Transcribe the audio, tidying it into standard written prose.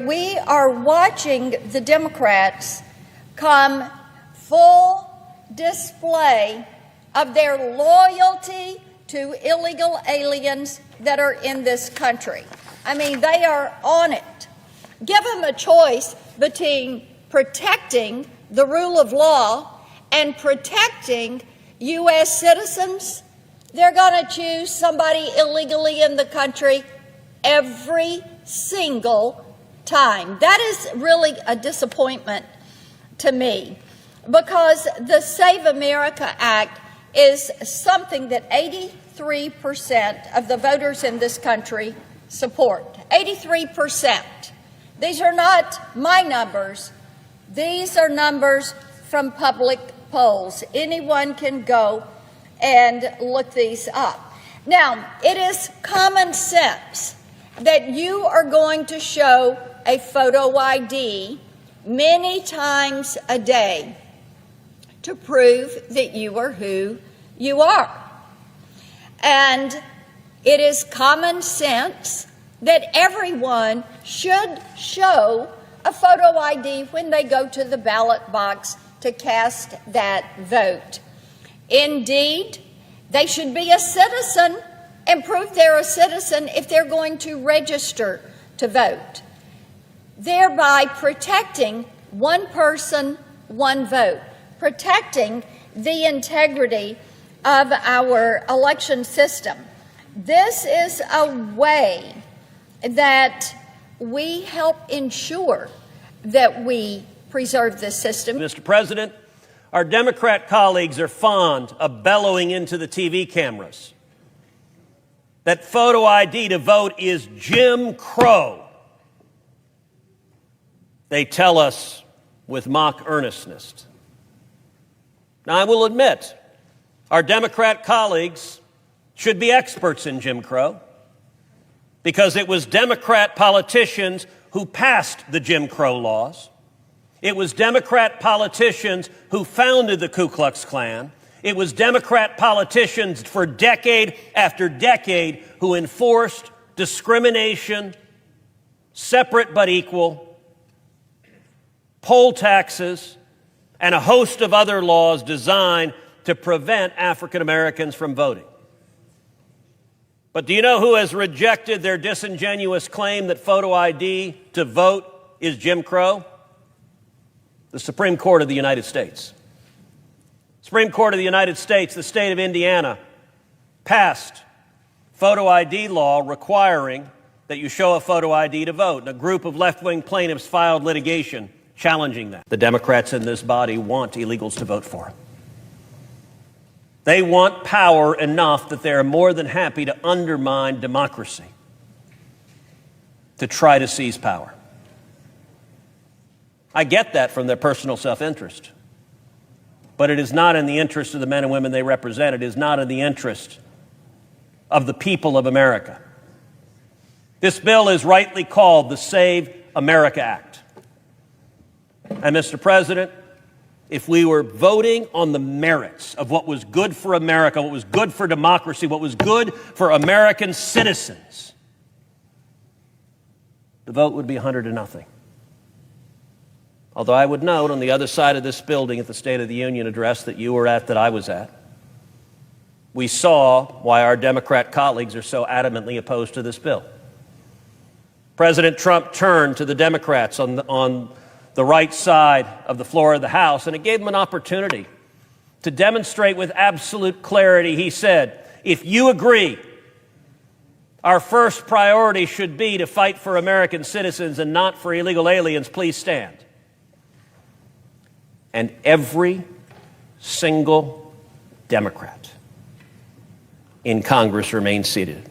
we are watching the Democrats come full display of their loyalty to illegal aliens that are in this country. I mean, they are on it. Give them a choice between protecting the rule of law and protecting U.S. citizens. They're going to choose somebody illegally in the country every single time. That is really a disappointment to me, because the Save America Act is something that 83% of the voters in this country support. 83%. These are not my numbers. These are numbers from public polls. Anyone can go and look these up. Now, it is common sense that you are going to show a photo ID many times a day to prove that you are who you are. And it is common sense that everyone should show a photo ID when they go to the ballot box to cast that vote. Indeed, they should be a citizen and prove they're a citizen if they're going to register to vote, thereby protecting one person, one vote, protecting the integrity of our election system. This is a way that we help ensure that we preserve this system. Mr. President, our Democrat colleagues are fond of bellowing into the TV cameras that photo ID to vote is Jim Crow. They tell us with mock earnestness. Now, I will admit, our Democrat colleagues should be experts in Jim Crow, because it was Democrat politicians who passed the Jim Crow laws. It was Democrat politicians who founded the Ku Klux Klan. It was Democrat politicians for decade after decade who enforced discrimination, separate but equal, poll taxes, and a host of other laws designed to prevent African Americans from voting. But do you know who has rejected their disingenuous claim that photo ID to vote is Jim Crow? The Supreme Court of the United States. Supreme Court of the United States, the state of Indiana, passed photo ID law requiring that you show a photo ID to vote. And a group of left-wing plaintiffs filed litigation challenging that. The Democrats in this body want illegals to vote for them. They want power enough that they are more than happy to undermine democracy, to try to seize power. I get that from their personal self-interest, but it is not in the interest of the men and women they represent. It is not in the interest of the people of America. This bill is rightly called the Save America Act. And Mr. President, if we were voting on the merits of what was good for America, what was good for democracy, what was good for American citizens, the vote would be 100-0. Although I would note on the other side of this building at the State of the Union address that you were at, that I was at, we saw why our Democrat colleagues are so adamantly opposed to this bill. President Trump turned to the Democrats on the right side of the floor of the House, and it gave them an opportunity to demonstrate with absolute clarity. He said, if you agree, our first priority should be to fight for American citizens and not for illegal aliens, please stand. And every single Democrat in Congress remained seated.